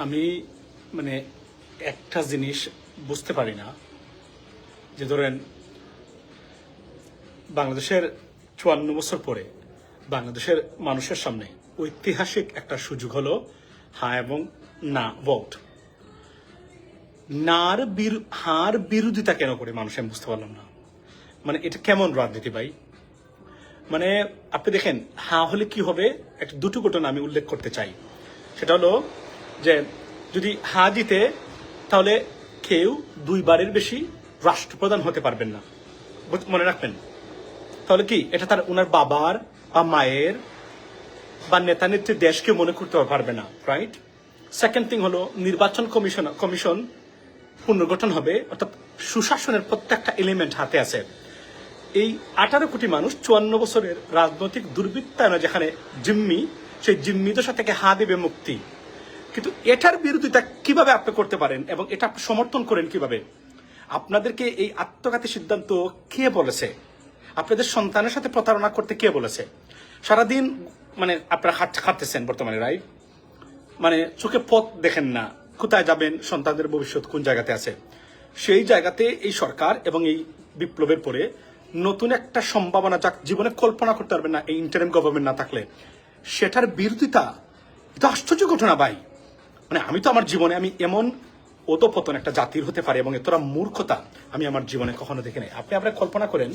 আমি মানে একটা জিনিস বুঝতে পারি না যে ধরেন বাংলাদেশের ৫৪ বছর পরে বাংলাদেশের মানুষের সামনে ঐতিহাসিক একটা সুযোগ হলো হ্যাঁ এবং না ভোট। হার বিরোধিতা কেন করে মানুষ, আমি বুঝতে পারলাম না। মানে এটা কেমন রাজনীতি ভাই? মানে আপনি দেখেন হ্যাঁ হলে কি হবে, একটা দুটো ঘটনা আমি উল্লেখ করতে চাই। সেটা হলো যে যদি হ্যাঁ দিতে তাহলে কেউ দুইবারের বেশি রাষ্ট্রপ্রধান হতে পারবেন না, মনে রাখবেন। তাহলে কি এটা তার ওনার বাবার বা মায়ের বা নেতা নেত্রীর দেশকে মনে করতে পারবে না, রাইট? সেকেন্ড থিং হলো নির্বাচন কমিশন পুনর্গঠন হবে, অর্থাৎ সুশাসনের প্রত্যেকটা এলিমেন্ট হাতে আছে। এই 18 কোটি মানুষ 54 বছরের রাজনৈতিক দুর্বৃত্তায়নে যেখানে জিম্মি, সেই জিম্মি দশা থেকে হা দেবে মুক্তি। কিন্তু এটার বিরোধিতা কিভাবে আপনি করতে পারেন এবং এটা আপনি সমর্থন করেন কিভাবে? আপনাদেরকে এই আত্মঘাতী সিদ্ধান্ত কে বলেছে? আপনাদের সন্তানের সাথে প্রতারণা করতে কে বলেছে? সারাদিন মানে আপনারা খাটতেছেন বর্তমানে, রাইট? মানে চোখে পথ দেখেন না, কোথায় যাবেন, সন্তানদের ভবিষ্যৎ কোন জায়গাতে আছে। সেই জায়গাতে এই সরকার এবং এই বিপ্লবের পরে নতুন একটা সম্ভাবনা যা জীবনে কল্পনা করতে পারবেন না এই ইন্টারিম গভর্নমেন্ট না থাকলে, সেটার বিরোধিতা। এটা আশ্চর্য ঘটনা ভাই। মানে আমি তো আমার জীবনে আমি এমন অধঃপতন একটা জাতির হতে পারে এবং এতটা মূর্খতা আমি আমার জীবনে কখনো দেখি নাই। আপনি আপনার কল্পনা করেন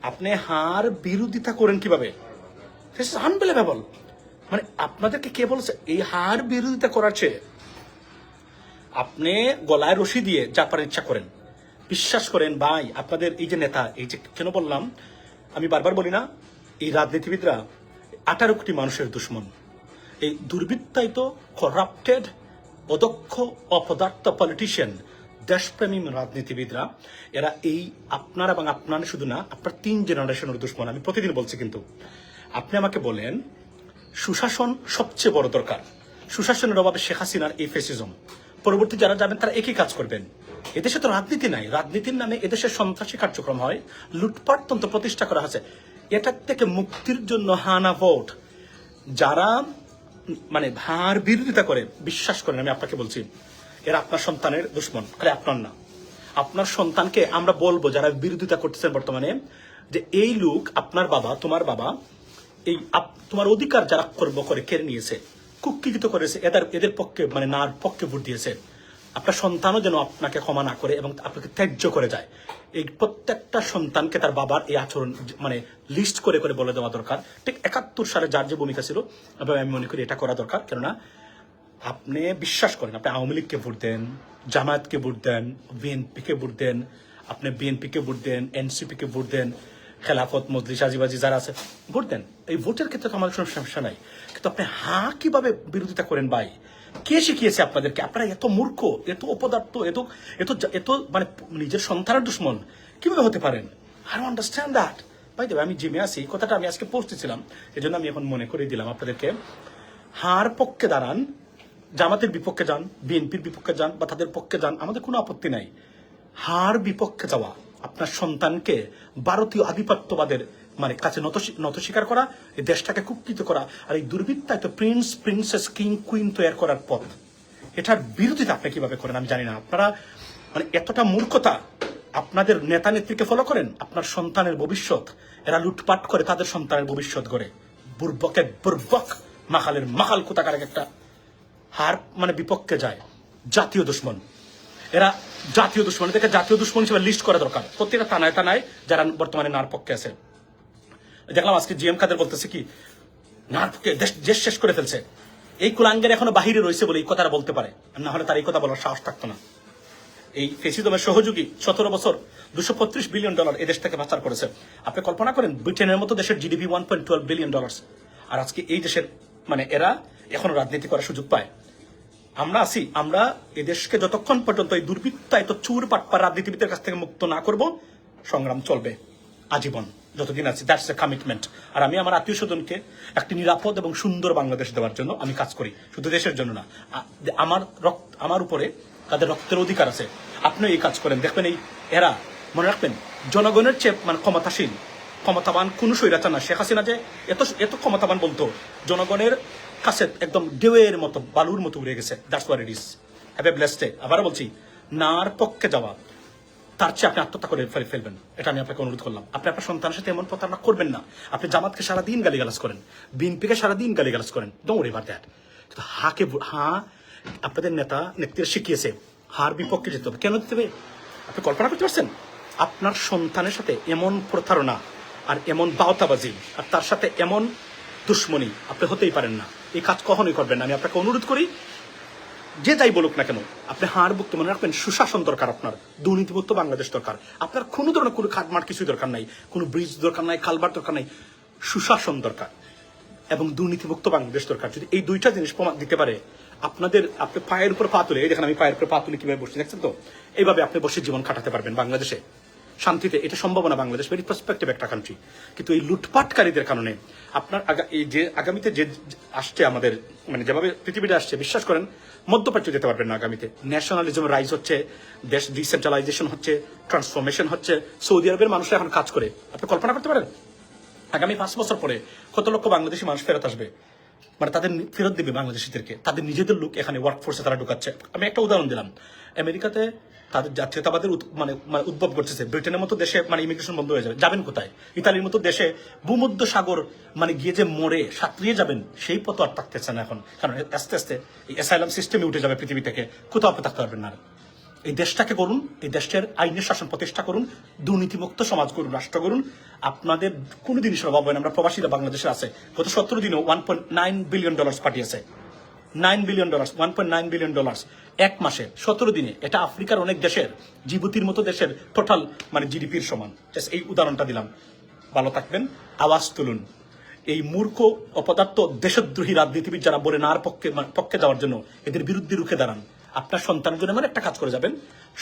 আপনি হার বিরোধিতা করেন কিভাবে? আনবিলিভেবল। মানে আপনাদেরকে কে বলছে এই হার বিরোধিতা করার চেয়ে আপনি গলায় রশি দিয়ে যা পারেন ইচ্ছা করেন। বিশ্বাস করেন ভাই, আপনাদের এই যে নেতা, এই যে কেন বললাম, আমি বারবার বলি না, এই রাজনীতিবিদরা 18 কোটি মানুষের দুশ্মন। এই দুর্বৃত্তায়িত করাপ্টেড অদক্ষ অপদার্থ পলিটিশিয়ান দেশপ্রেমী রাজনীতিবিদরা, এরা এই আপনার এবং আপনার শুধু না, আপনার 3 জেনারেশনের দুশ্মন। আমি প্রতিদিন বলছি। কিন্তু আপনি আমাকে বলেন সুশাসন সবচেয়ে বড় দরকার। সুশাসনের অভাবে শেখ হাসিনার এই ফেসিজম, পরবর্তী যারা যাবেন তারা একই কাজ করবেন। এদেশে তো রাজনীতি নাই, রাজনীতির নামে এদেশে সন্ত্রাসী কার্যক্রম হয়, লুটপাটতন্ত্র প্রতিষ্ঠা করা হয়েছে। এটার থেকে মুক্তির জন্য হানা ভোট। যারা মানে হার বিরোধিতা করে, বিশ্বাস করেন আমি আপনাকে বলছি, এরা আপনার সন্তানের দুশ্মন, খালি আপনার না। আপনার সন্তানকে আমরা বলবো যারা বিরোধিতা করতেছেন বর্তমানে, যে এই লোক আপনার বাবা, তোমার বাবা, এই তোমার অধিকার যারা কর্ম করে কেড়ে নিয়েছে, কুক্ষিত করেছে, এদের পক্ষে মানে নার পক্ষে ভোট দিয়েছে। আপনার সন্তানও যেন আপনাকে ক্ষমা না করে এবং আপনাকে ত্যায্য করে যায়। এই প্রত্যেকটা সন্তানকে তার বাবার এই আচরণ মানে লিস্ট করে করে বলে দেওয়া দরকার। ঠিক 71 সালে যার যে ভূমিকা ছিল, আমি মনে করি এটা করা দরকার। কেননা আপনি বিশ্বাস করেন, আপনি আওয়ামী লীগকে ভোট দেন, জামায়াতকে ভোট দেন, বিএনপিকে ভোট দেন, আপনি বিএনপিকে ভোট দেন, এনসিপিকে ভোট দেন, খেলাফত মজলিস আজিবাজি যারা আছে ভোট দেন। এই ভোটের ক্ষেত্রে তো আমাদের কোনো সমস্যা নাই। কিন্তু আপনি কিভাবে বিরোধিতা করেন ভাই? কে শিখিয়েছে আপনাদেরকে? আপনারা এত মূর্খ, এত অপদার্থ, এত এত এত মানে নিজের সন্তানের দুশ্মন কিভাবে হতে পারেন? I don't understand that. ভাই দেবে আমি জিমে আছি, কথাটা আমি আজকে পৌঁছেছিলাম, এই জন্য আমি এখন মনে করে দিলাম আপনাদেরকে। হার পক্ষে দাঁড়ান, জামাতের বিপক্ষে যান, বিএনপির বিপক্ষে যান বা তাদের পক্ষে যান, আমাদের কোনো আপত্তি নাই। হার বিপক্ষে যাওয়া, আপনার সন্তানকে ভারতীয় আধিপত্যবাদের মানে কাছে নত স্বীকার করা, এই দেশটাকে কুক্ষিত করা, আর এই দুর্বৃত্তায়িত প্রিন্স প্রিন্সেস কিং কুইন তৈরি করার পথ, এটার বিরোধিতা আপনি কিভাবে করেন আমি জানি না। আপনারা মানে এতটা মূর্খতা, আপনাদের নেতা নেত্রীকে ফলো করেন, আপনার সন্তানের ভবিষ্যৎ এরা লুটপাট করে তাদের সন্তানের ভবিষ্যৎ গড়ে। বুর্বকের বুর্বক, মাখালের মাখাল কোথাকার একটা হার মানে বিপক্ষে যায়। জাতীয় দুশ্মন এরা, জাতীয় দুশ্মন, এদেরকে জাতীয় দুশ্মন হিসেবে লিস্ট করা দরকার প্রত্যেকটা থানায় যারা বর্তমানে নার পক্ষে আছে। দেখলাম আজকে জিএম কাদের বলতেছে কি নার পক্ষে দেশ শেষ করে ফেলছে। এই কুলাঙ্গের এখনো বাহিরে রয়েছে বলে এই কথাটা বলতে পারে, না হলে তার এই কথা বলার সাহস থাকতো না। এই ফেসিজমের সহযোগী 17 বছর $235 বিলিয়ন এদেশ থেকে পাচার করেছে। আপনি কল্পনা করেন ব্রিটেনের মতো দেশের জিডিপি $1.12 বিলিয়ন, আর আজকে এই দেশের মানে এরা এখনো রাজনীতি করার সুযোগ পায়। আমরা আছি, আমরা এদেশকে যতক্ষণ পর্যন্ত এই দুর্বৃত্তায়িত চুর পাটপার রাজনীতিবিদের কাছ থেকে মুক্ত না করব, সংগ্রাম চলবে আজীবন যতদিন আছে। That's a commitment. আর আমি আমার আত্মীয় স্বজনকে একটি নিরাপদ এবং সুন্দর বাংলাদেশ দেওয়ার জন্য আমি কাজ করি, শুধু দেশের জন্য না। আমার উপরে তাদের রক্তের অধিকার আছে। আপনিও এই কাজ করেন, দেখবেন এই এরা মনে রাখবেন জনগণের চেয়ে মানে ক্ষমতাবান কোন স্বৈরাচার না। শেখ হাসিনা যে এত ক্ষমতাবান বলতো, জনগণের কাছে একদম ঢেউয়ের মতো বালুর মতো উড়ে গেছে। That's what it is. Have a blessed day. আবারও বলছি, নার পক্ষে যাওয়া তার চেয়ে আপনি আত্মহত্যা করে ফেলবেন, এটা আমি আপনাকে অনুরোধ করলাম। আপনি আপনার সন্তানের সাথে এমন প্রতারণা করবেন না। আপনি জামাতকে সারাদিন গালিগালাজ করেন, বিএনপিকে সারাদিন গালিগালাজ করেন, ডোন্ট ওয়ারি অ্যাবাউট দ্যাট। কিন্তু আপনাদের নেতা নেত্রীরা শিখিয়েছে হার বিপক্ষে যেতে হবে। কেন যেতে হবে আপনি কল্পনা করতে পারছেন? আপনার সন্তানের সাথে এমন প্রতারণা আর এমন বাওতাবাজি আর তার সাথে এমন দুশ্মনী আপনি হতেই পারেন না। এই কাজ কখনোই করবেন না। আমি আপনাকে অনুরোধ করি, যে যাই বলুক না কেন, আপনি হাড় বুকতে মনে রাখবেন সুশাসন দরকার, আপনার দুর্নীতিমুক্ত বাংলাদেশ দরকার। আপনার কোনো ধরনের কোনো খাটমাট কিছুই দরকার নাই, কোনো ব্রিজ দরকার নাই, খালবার দরকার নাই, সুশাসন দরকার এবং দুর্নীতিমুক্ত বাংলাদেশ দরকার। যদি এই দুইটা জিনিস প্রমাণ দিতে পারে আপনি পায়ের উপর পা তুলে, এই দেখেন আমি পায়ের উপর পা তুলে কিভাবে বসছি দেখছেন তো, এইভাবে আপনি বসে জীবন কাটাতে পারবেন বাংলাদেশে শান্তিতে। এটা সম্ভব না। বাংলাদেশ ভেরি প্রসপেক্টিভ একটা কান্ট্রি, কিন্তু এই লুটপাটকারীদের কারণে আপনার এই যে আগামীতে যে আসছে আমাদের, মানে যেভাবে পৃথিবীটা আসছে, বিশ্বাস করেন মধ্যপ্রাচ্য যেতে পারবেন না আগামীতে। ন্যাশনালিজম রাইজ হচ্ছে, দেশ ডিসেন্ট্রালাইজেশন হচ্ছে, ট্রান্সফরমেশন হচ্ছে। সৌদি আরবের মানুষরা এখন কাজ করে, আপনি কল্পনা করতে পারেন আগামী 5 বছর পরে কত লক্ষ বাংলাদেশি মানুষ ফেরত আসবে, মানে তাদের ফেরত দিবে বাংলাদেশিদেরকে, তাদের নিজেদের লোক এখানে ওয়ার্ক ফোর্সে তারা ঢুকাচ্ছে। আমি একটা উদাহরণ দিলাম, আমেরিকাতে তাদের জাতীয়তাবাদের মানে উদ্ভব করতেছে, ব্রিটেনের মতো দেশে মানে ইমিগ্রেশন বন্ধ হয়ে যাবে, যাবেন কোথায়? ইতালির মতো দেশে ভূমধ্য সাগর মানে গিয়ে যে মরে সাঁতরিয়ে যাবেন, সেই পথ আর থাকতেছে না এখন, কারণ আস্তে আস্তে এই অ্যাসাইলাম সিস্টেমে উঠে যাবে পৃথিবী থেকে, কোথাও আপনি থাকতে পারবেন না। এই দেশটাকে করুন, এই দেশের আইনের শাসন প্রতিষ্ঠা করুন, দুর্নীতিমুক্ত সমাজ করুন, রাষ্ট্র করুন। আপনাদের কোনো জিনিসের অভাব হয় না। আমরা প্রবাসীরা বাংলাদেশে আছে, গত 17 দিনে $1.9 বিলিয়ন পাঠিয়েছে। $9 বিলিয়ন, $1.9 বিলিয়ন এক মাসে 17 দিনে। এটা আফ্রিকার অনেক দেশের, জিবুতির মতো দেশের টোটাল মানে জিডিপির সমান। এই উদাহরণটা দিলাম। ভালো থাকবেন, আওয়াজ তুলুন। এই মূর্খ অপদার্থ দেশদ্রোহী রাজনীতিবিদ যারা বলে নার পক্ষে যাওয়ার জন্য, এদের বিরুদ্ধে রুখে দাঁড়ান। আপনার সন্তানের জন্য মানে একটা কাজ করে যাবেন,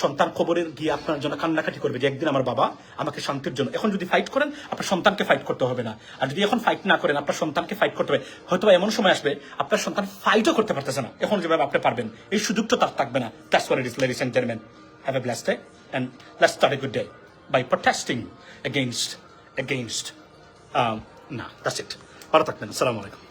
সন্তান খবরের গিয়ে আপনার জন্য কান্নাকাটি করবে যে একদিন আমার বাবা আমাকে শান্তির জন্য। এখন যদি ফাইট করেন, আপনার সন্তানকে ফাইট করতে হবে না। আর যদি এখন ফাইট না করেন, আপনার সন্তানকে ফাইট করতে হবে। হয়তো এমন সময় আসবে আপনার সন্তান ফাইটও করতে পারতেছে না, এখন যেভাবে আপনি পারবেন, এই সুযোগটা তার থাকবে না। That's what it is, ladies and gentleman. Have a blessed day and let's start a good day by protesting against না, দ্যাটস ইট। ভালো থাকবেন। আসসালামু আলাইকুম।